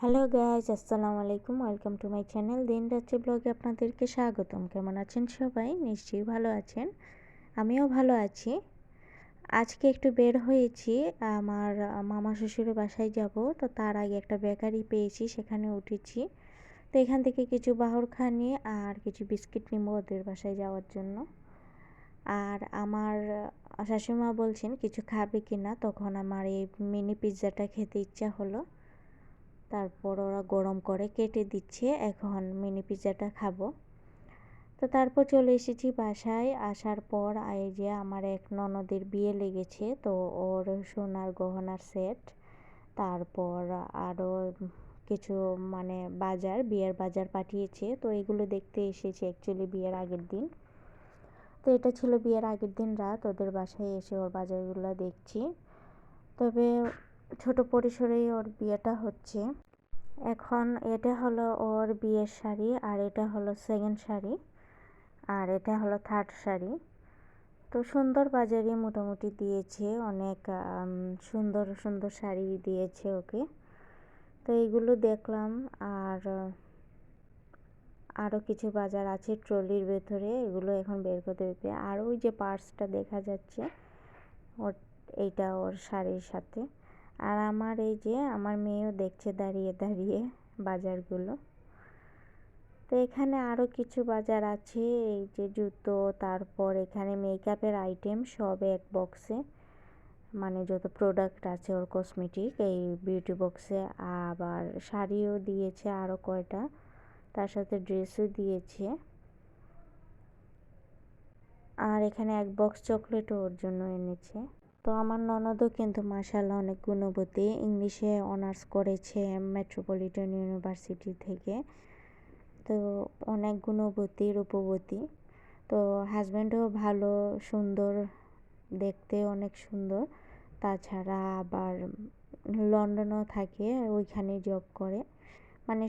Hello guys, আসসালামু আলাইকুম। Welcome to my channel দিন রাত্রি ব্লগে আপনাদেরকে স্বাগতম। কেমন আছেন সবাই? নিশ্চয়ই ভালো আছেন। আমিও ভালো আছি। আজকে একটু বের হয়েছি, আমার মামা শ্বশুরের বাসায় যাব। তো তার আগে একটা বেকারি পেয়েছি, সেখানে উঠেছি। তো এখান থেকে কিছু বাহরখানি আর কিছু বিস্কিট নিব ওদের বাসায় যাওয়ার জন্য। আর আমার শাশুড়িমা বলছেন কিছু খাবে কিনা, তখন আমার এই মিনি পিৎজাটা খেতে ইচ্ছা হলো। তারপর ওরা গরম করে কেটে দিচ্ছে, এখন মিনি পিৎজাটা খাবো। তো তারপর চলে এসেছি বাসায়। আসার পর এই যে আমার এক ননদের বিয়ে লেগেছে, তো ওর সোনার গহনার সেট, তারপর আরও কিছু বাজার, বিয়ের বাজার পাঠিয়েছে। তো এগুলো দেখতে এসেছি অ্যাকচুয়ালি বিয়ের আগের দিন। তো এটা ছিল বিয়ের আগের দিন রাত, ওদের বাসায় এসে ওর বাজারগুলো দেখছি। তবে ছোট পরিসরেই ওর বিয়েটা হচ্ছে। এখন এটা হলো ওর বিয়ের শাড়ি, আর এটা হলো সেকেন্ড শাড়ি, আর এটা হলো থার্ড শাড়ি। তো সুন্দর বাজারই মোটামুটি দিয়েছে, অনেক সুন্দর সুন্দর শাড়ি দিয়েছে ওকে। তো এইগুলো দেখলাম। আর আরও কিছু বাজার আছে ট্রলির ভেতরে, এগুলো এখন বের করতে হবে। আর ওই যে পার্সটা দেখা যাচ্ছে ওর, এইটা ওর শাড়ির সাথে। আর আমার এই যে আমার মেয়েও দেখছে দাঁড়িয়ে দাঁড়িয়ে বাজারগুলো। তো এখানে আরও কিছু বাজার আছে, এই যে জুতো, তারপর এখানে মেকআপের আইটেম সব এক বক্সে, যত প্রোডাক্ট আছে ওর কসমেটিক এই বিউটি বক্সে। আবার শাড়িও দিয়েছে আরও কয়টা, তার সাথে ড্রেসও দিয়েছে। আর এখানে এক বক্স চকলেটও ওর জন্য এনেছে। তো আমার ননদও কিন্তু মাশাআল্লাহ অনেক গুণবতী, ইংলিশে অনার্স করেছে মেট্রোপলিটন ইউনিভার্সিটি থেকে। তো অনেক গুণবতী, রূপবতী। তো হাজব্যান্ডও ভালো, সুন্দর, দেখতে অনেক সুন্দর। তাছাড়া আবার লন্ডনেও থাকে, ওইখানেই জব করে।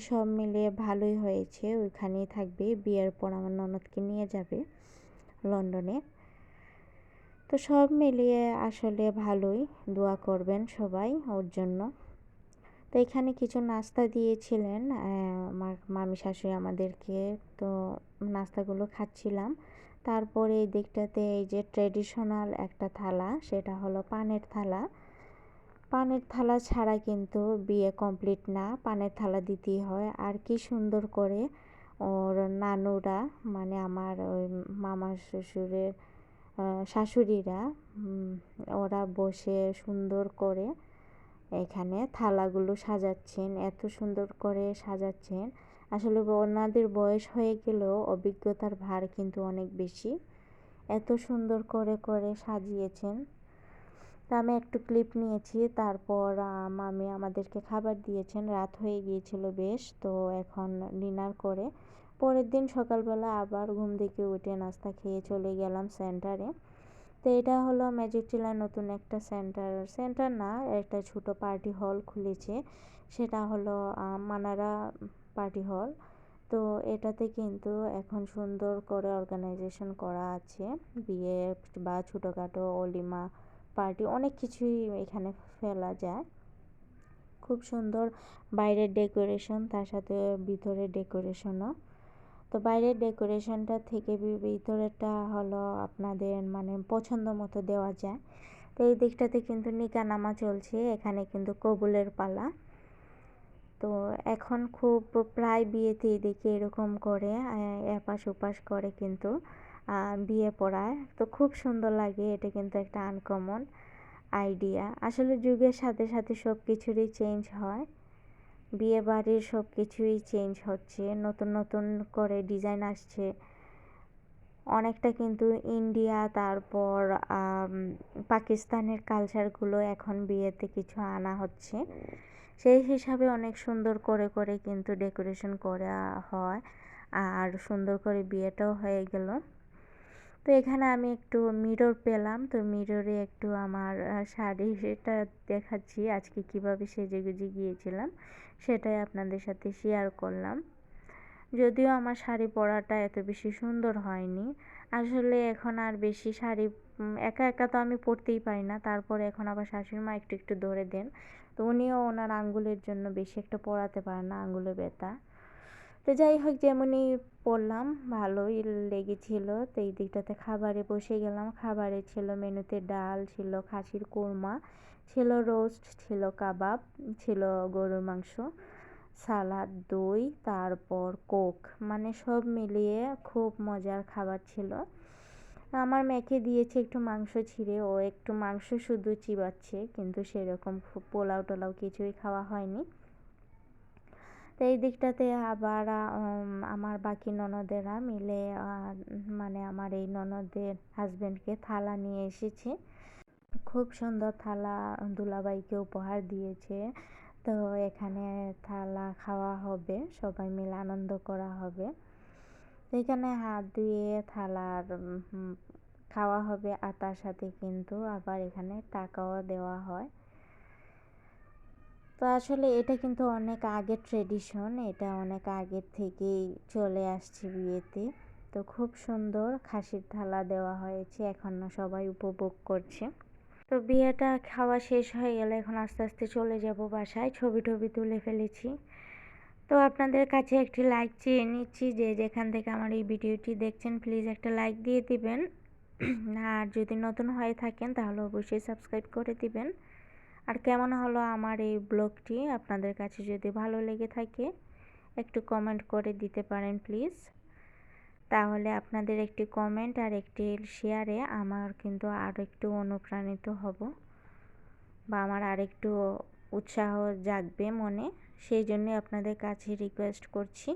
সব মিলিয়ে ভালোই হয়েছে, ওইখানেই থাকবে। বিয়ের পর আমার ননদকে নিয়ে যাবে লন্ডনে। তো সব মিলিয়ে আসলে ভালোই, দোয়া করবেন সবাই ওর জন্য। তো এখানে কিছু নাস্তা দিয়েছিলেন আমার মামি শাশুড়ি আমাদেরকে, তো নাস্তাগুলো খাচ্ছিলাম। তারপরে এই দিকটাতে এই যে ট্রেডিশনাল একটা থালা, সেটা হলো পানের থালা। পানের থালা ছাড়া কিন্তু বিয়ে কমপ্লিট না, পানের থালা দিতেই হয়। আর কি সুন্দর করে ওর নানুরা, আমার ওই মামা শ্বশুরের শাশুড়িরা, ওরা বসে সুন্দর করে এখানে থালাগুলো সাজাচ্ছেন, এত সুন্দর করে সাজাচ্ছেন। আসলে ওনাদের বয়স হয়ে গেলেও অভিজ্ঞতার ভার কিন্তু অনেক বেশি, এত সুন্দর করে করে সাজিয়েছেন। তা আমি একটু ক্লিপ নিয়েছি। তারপর মামি আমাদেরকে খাবার দিয়েছেন, রাত হয়ে গিয়েছিল বেশ। তো এখন ডিনার করে পরের দিন সকালবেলা আবার ঘুম থেকে উঠে নাস্তা খেয়ে চলে গেলাম সেন্টারে। তো এটা হলো ম্যাজিক টিলার নতুন একটা সেন্টার না, একটা ছোট পার্টি হল খুলেছে, সেটা হলো মানারা পার্টি হল। তো এটাতে কিন্তু এখন সুন্দর করে অর্গানাইজেশন করা আছে, বিয়ে বা ছোটোখাটো অলিমা পার্টি অনেক কিছুই এখানে ফেলা যায়। খুব সুন্দর বাইরের ডেকোরেশন, তার সাথে ভিতরের ডেকোরেশনও। তো বাইরের ডেকোরেশনটা থেকে ভিতরেরটা হলো আপনাদের পছন্দ মতো দেওয়া যায়। তো এই দিকটাতে কিন্তু নিকা নামা চলছে, এখানে কিন্তু কবুলের পালা। তো এখন খুব প্রায় বিয়েতেই দেখি এরকম করে এপাশ ওপাশ করে কিন্তু বিয়ে পড়ায়। তো খুব সুন্দর লাগে, এটা কিন্তু একটা আনকমন আইডিয়া। আসলে যুগের সাথে সাথে সব কিছুরই চেঞ্জ হয়, বিয়ে বাড়ির সব কিছুই চেঞ্জ হচ্ছে, নতুন নতুন করে ডিজাইন আসছে। অনেকটা কিন্তু ইন্ডিয়া, তারপর পাকিস্তানের কালচারগুলো এখন বিয়েতে কিছু আনা হচ্ছে। সেই হিসাবে অনেক সুন্দর করে করে কিন্তু ডেকোরেশন করা হয়, আর সুন্দর করে বিয়েটাও হয়ে গেল। তো এখানে আমি একটু মিরর পেলাম, তো মিররে একটু আমার শাড়ি সেটা দেখাচ্ছি, আজকে কিভাবে সেজেগুজে গিয়েছিলাম সেটাই আপনাদের সাথে শেয়ার করলাম। যদিও আমার শাড়ি পরাটা এত বেশি সুন্দর হয়নি, আসলে এখন আর বেশি শাড়ি একা একা তো আমি পরতেই পারি না। তারপরে এখন আবার শাশুড়ি মা একটু একটু ধরে দেন, তো উনিও ওনার আঙ্গুলের জন্য বেশি একটা পড়াতে পারেন না, আঙ্গুলে ব্যথা। তো যাই হোক, যেমনই পড়লাম ভালোই লেগেছিল। তো এই দিকটাতে খাবারে বসে গেলাম। খাবারে ছিল মেনুতে ডাল, ছিল খাসির কোরমা, ছিল রোস্ট, ছিল কাবাব, ছিল গরুর মাংস, সালাদ, দই, তারপর কোক, মানে সব মিলিয়ে খুব মজার খাবার ছিল। আমার মেয়েকে দিয়েছি একটু মাংস ছিঁড়ে, ও একটু মাংস শুধু চিবাচ্ছে, কিন্তু সেরকম পোলাও টোলাও কিছুই খাওয়া হয়নি। তো এই দিকটাতে আবার আমার বাকি ননদেরা মিলে মানে আমার এই ননদের হাজবেন্ডকে থালা নিয়ে এসেছে। খুব সুন্দর থালা দুলাভাইকে উপহার দিয়েছে। তো এখানে থালা খাওয়া হবে, সবাই মিলে আনন্দ করা হবে। তো এখানে হাত ধুয়ে থালার খাওয়া হবে, আর তার সাথে কিন্তু আবার এখানে টাকাও দেওয়া হয়। তো আসলে এটা কিন্তু অনেক আগের ট্রেডিশন, এটা অনেক আগের থেকেই চলে আসছে বিয়েতে। তো খুব সুন্দর খাসির থালা দেওয়া হয়েছে, এখন সবাই উপভোগ করছে। তো বিয়েটা খাওয়া শেষ হয়ে গেলে এখন আস্তে আস্তে চলে যাব বাসায়। ছবি টবি তুলে ফেলেছি। তো আপনাদের কাছে একটি লাইক চেয়ে নিচ্ছি, যে যেখান থেকে আমার এই ভিডিওটি দেখছেন প্লিজ একটা লাইক দিয়ে দিবেন। আর যদি নতুন হয়ে থাকেন তাহলে অবশ্যই সাবস্ক্রাইব করে দিবেন। আর কেমন হলো আমার এই ব্লগটি, আপনাদের কাছে যদি ভালো লেগে থাকে একটু কমেন্ট করে দিতে পারেন প্লিজ। তাহলে আপনাদের একটি কমেন্ট আর একটি শেয়ারে আমার কিন্তু আর একটু অনুপ্রাণিত হব, বা আমার আরেকটু উৎসাহ জাগবে মনে। সেই জন্যই আপনাদের কাছে রিকোয়েস্ট করছি।